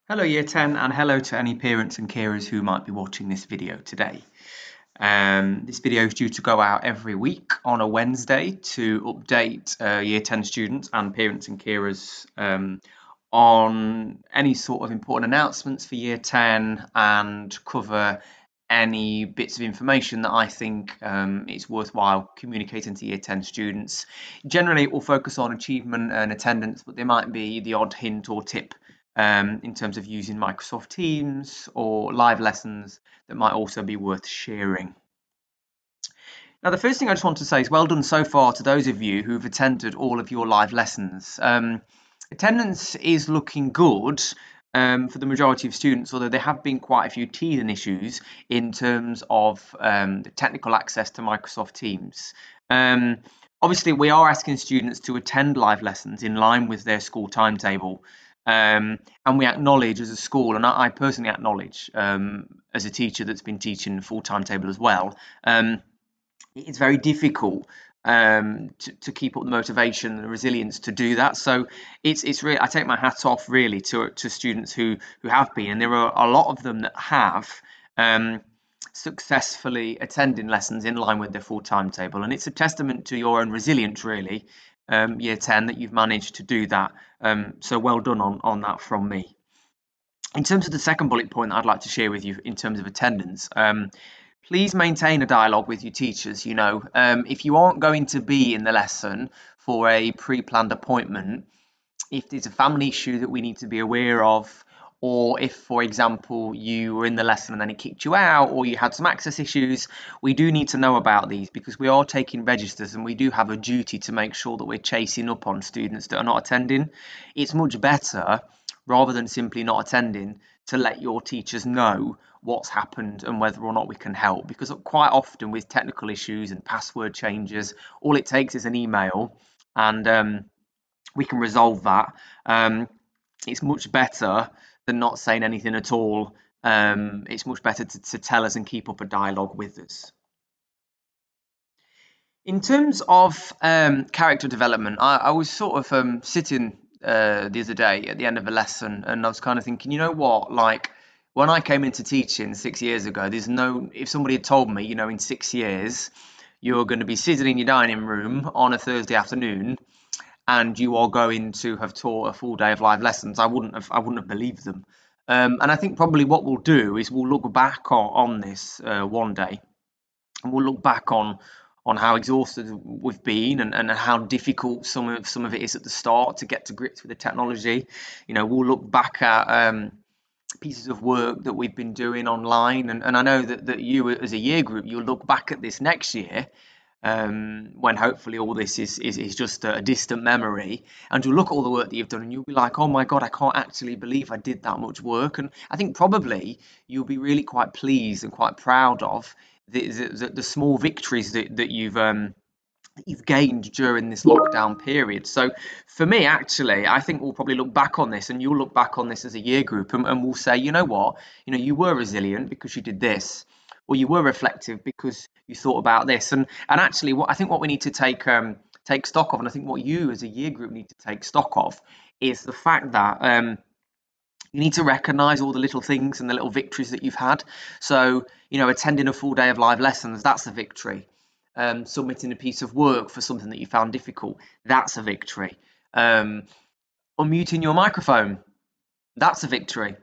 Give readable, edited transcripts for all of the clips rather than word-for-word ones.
Hello Year 10 and hello to any parents and carers who might be watching this video today. This video is due to go out every week on a Wednesday to update Year 10 students and parents and carers on any sort of important announcements for Year 10 and cover any bits of information that I think is worthwhile communicating to Year 10 students. Generally, it will focus on achievement and attendance, but there might be the odd hint or tip in terms of using Microsoft Teams or live lessons that might also be worth sharing. Now, the first thing I just want to say is well done so far to those of you who've attended all of your live lessons. Attendance is looking good for the majority of students, although there have been quite a few teething issues in terms of the technical access to Microsoft Teams. Obviously, we are asking students to attend live lessons in line with their school timetable. And we acknowledge as a school, and I personally acknowledge as a teacher that's been teaching full timetable as well, it's very difficult to keep up the motivation and the resilience to do that. So it's really, I take my hat off really to students who have been, and there are a lot of them that have successfully attending lessons in line with their full timetable, and it's a testament to your own resilience really, Year 10, that you've managed to do that. So well done on that from me. In terms of the second bullet point that I'd like to share with you in terms of attendance, please maintain a dialogue with your teachers. If you aren't going to be in the lesson for a pre-planned appointment, if there's a family issue that we need to be aware of, or if, for example, you were in the lesson and then it kicked you out, or you had some access issues, we do need to know about these because we are taking registers and we do have a duty to make sure that we're chasing up on students that are not attending. It's much better, rather than simply not attending, to let your teachers know what's happened and whether or not we can help, because quite often with technical issues and password changes, all it takes is an email and we can resolve that. It's much better than not saying anything at all. It's much better to tell us and keep up a dialogue with us. In terms of character development, I was sort of sitting the other day at the end of a lesson, and I was kind of thinking, you know what, like when I came into teaching 6 years ago, if somebody had told me, in 6 years, you're going to be sitting in your dining room on a Thursday afternoon and you are going to have taught a full day of live lessons, I wouldn't have believed them. And I think probably what we'll do is we'll look back on this one day, and we'll look back on how exhausted we've been and how difficult some of it is at the start to get to grips with the technology. We'll look back at pieces of work that we've been doing online, and I know that you as a year group, you'll look back at this next year, when hopefully all this is just a distant memory, and you'll look at all the work that you've done and you'll be like, oh my god, I can't actually believe I did that much work. And I think probably you'll be really quite pleased and quite proud of the small victories that you've gained during this lockdown period. So for me, actually, I think we'll probably look back on this, and you'll look back on this as a year group, and we'll say, you know what, you were resilient because you did this, or you were reflective because you thought about this. And actually, what we need to take stock of, and I think what you as a year group need to take stock of, is the fact that you need to recognize all the little things and the little victories that you've had. So, attending a full day of live lessons, that's a victory. Submitting a piece of work for something that you found difficult, that's a victory. Unmuting your microphone, that's a victory.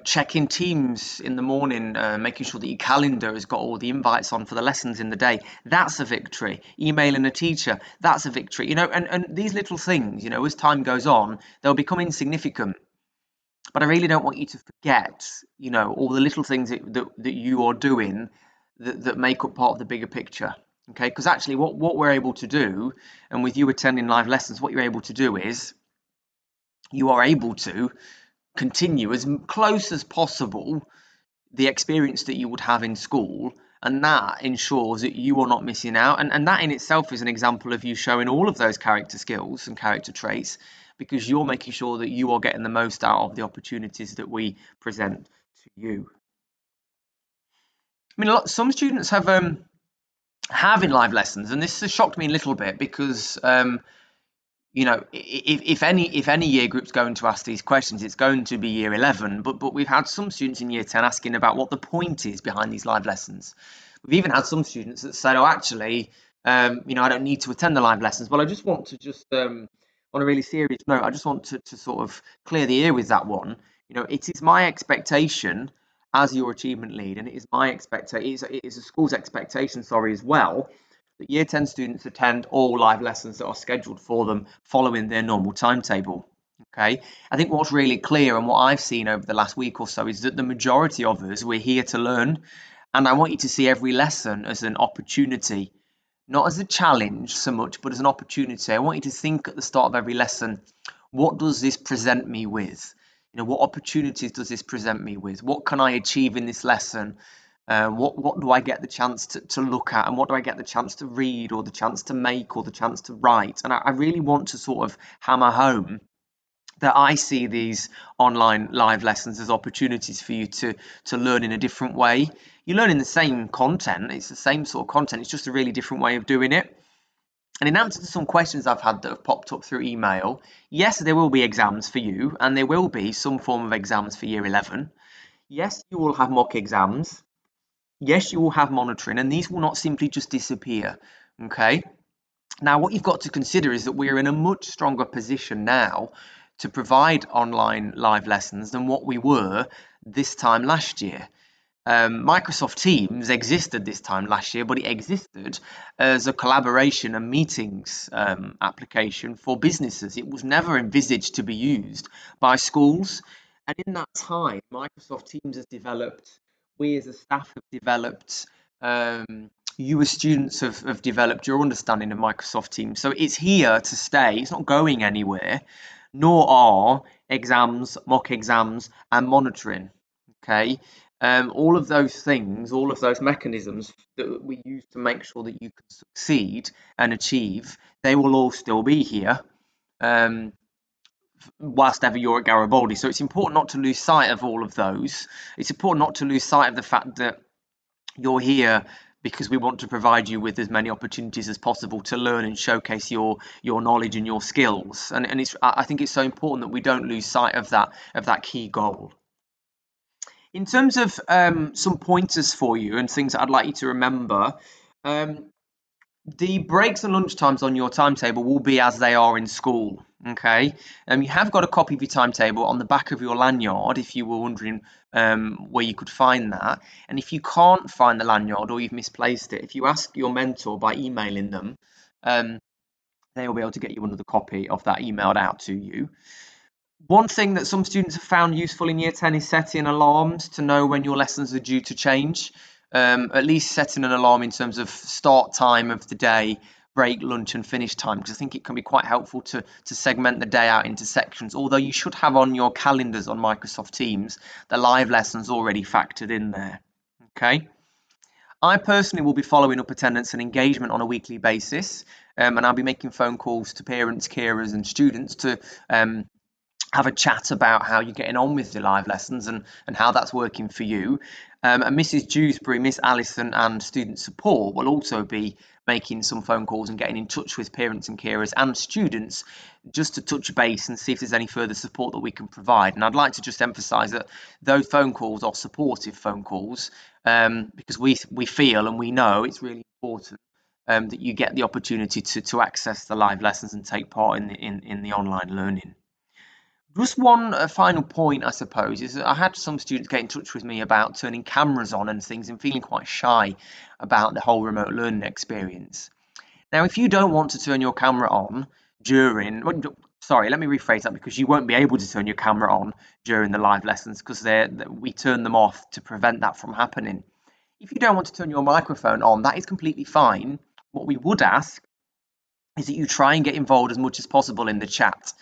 Checking Teams in the morning, making sure that your calendar has got all the invites on for the lessons in the day, that's a victory. Emailing a teacher, that's a victory. And these little things, as time goes on, they'll become insignificant. But I really don't want you to forget, all the little things that you are doing that make up part of the bigger picture. Okay, because actually what we're able to do, and with you attending live lessons, what you're able to do is you are able to continue as close as possible the experience that you would have in school, and that ensures that you are not missing out, and that in itself is an example of you showing all of those character skills and character traits, because you're making sure that you are getting the most out of the opportunities that we present to you. I mean, some students have in live lessons, and this has shocked me a little bit because if any year group's going to ask these questions, it's going to be year 11. But we've had some students in year 10 asking about what the point is behind these live lessons. We've even had some students that said, "Oh, actually, I don't need to attend the live lessons." Well, I just want to on a really serious note, I just want to sort of clear the air with that one. It is my expectation as your achievement lead, and it is my expectation. It is a school's expectation, sorry, as well, that year 10 students attend all live lessons that are scheduled for them following their normal timetable. Okay, I think what's really clear and what I've seen over the last week or so is that the majority of us, we're here to learn, and I want you to see every lesson as an opportunity, not as a challenge so much, but as an opportunity. I want you to think at the start of every lesson, what does this present me with? What opportunities does this present me with? What can I achieve in this lesson? What do I get the chance to look at, and what do I get the chance to read, or the chance to make, or the chance to write? And I really want to sort of hammer home that I see these online live lessons as opportunities for you to learn in a different way. You learn in the same content, it's the same sort of content, it's just a really different way of doing it. And in answer to some questions I've had that have popped up through email, yes, there will be exams for you, and there will be some form of exams for year 11. Yes, you will have mock exams. Yes, you will have monitoring, and these will not simply just disappear. Okay. Now, what you've got to consider is that we're in a much stronger position now to provide online live lessons than what we were this time last year. Microsoft Teams existed this time last year, but it existed as a collaboration and meetings application for businesses. It was never envisaged to be used by schools. And in that time, Microsoft Teams has developed, we as a staff have developed, you as students have developed your understanding of Microsoft Teams. So it's here to stay, it's not going anywhere, nor are exams, mock exams, and monitoring. Okay. All of those things, all of those mechanisms that we use to make sure that you can succeed and achieve, they will all still be here um, whilst ever you're at Garibaldi. So it's important not to lose sight of all of those. It's important not to lose sight of the fact that you're here because we want to provide you with as many opportunities as possible to learn and showcase your knowledge and your skills. And I think it's so important that we don't lose sight of that key goal. In terms of some pointers for you and things that I'd like you to remember, um, the breaks and lunch times on your timetable will be as they are in school. Okay, you have got a copy of your timetable on the back of your lanyard if you were wondering where you could find that. And if you can't find the lanyard or you've misplaced it, if you ask your mentor by emailing them, um, they will be able to get you another copy of that emailed out to you. One thing that some students have found useful in year 10 is setting alarms to know when your lessons are due to change. At least setting an alarm in terms of start time of the day, break, lunch, and finish time, because I think it can be quite helpful to segment the day out into sections. Although you should have on your calendars on Microsoft Teams the live lessons already factored in there. Okay. I personally will be following up attendance and engagement on a weekly basis, and I'll be making phone calls to parents, carers, and students to have a chat about how you're getting on with the live lessons and how that's working for you. And Mrs. Dewsbury, Miss Allison, and student support will also be making some phone calls and getting in touch with parents and carers and students just to touch base and see if there's any further support that we can provide. And I'd like to just emphasise that those phone calls are supportive phone calls, because we feel and we know it's really important that you get the opportunity to access the live lessons and take part in the online learning. Just one final point, I suppose, is that I had some students get in touch with me about turning cameras on and things and feeling quite shy about the whole remote learning experience. Now, if you don't want to turn your camera on during, well, sorry, let me rephrase that, because you won't be able to turn your camera on during the live lessons because we turn them off to prevent that from happening. If you don't want to turn your microphone on, that is completely fine. What we would ask is that you try and get involved as much as possible in the chat.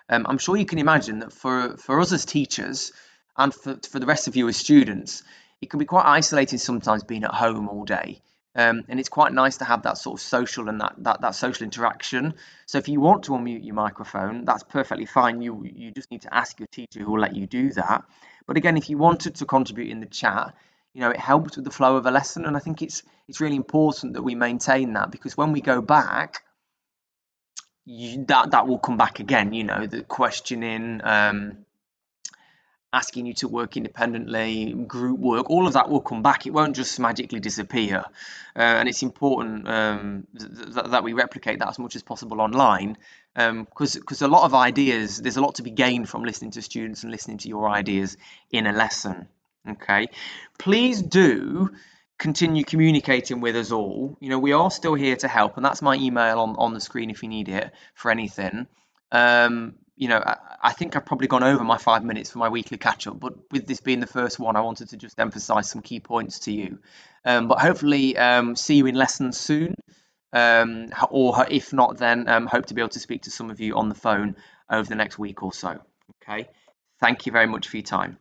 I'm sure you can imagine that for us as teachers and for the rest of you as students, it can be quite isolating sometimes being at home all day. And it's quite nice to have that sort of social and that social interaction. So if you want to unmute your microphone, that's perfectly fine. You just need to ask your teacher who will let you do that. But again, if you wanted to contribute in the chat, it helps with the flow of a lesson. And I think it's really important that we maintain that, because when we go back, that will come back again. You know, the questioning, asking you to work independently, group work, all of that will come back. It won't just magically disappear. And it's important that we replicate that as much as possible online, because a lot of ideas, there's a lot to be gained from listening to students and listening to your ideas in a lesson. Okay, please do continue communicating with us all. You know, we are still here to help, and that's my email on the screen if you need it for anything. You know, I think I've probably gone over my 5 minutes for my weekly catch up, but with this being the first one, I wanted to just emphasize some key points to you. But hopefully, see you in lessons soon. Or if not, then hope to be able to speak to some of you on the phone over the next week or so. Okay. Thank you very much for your time.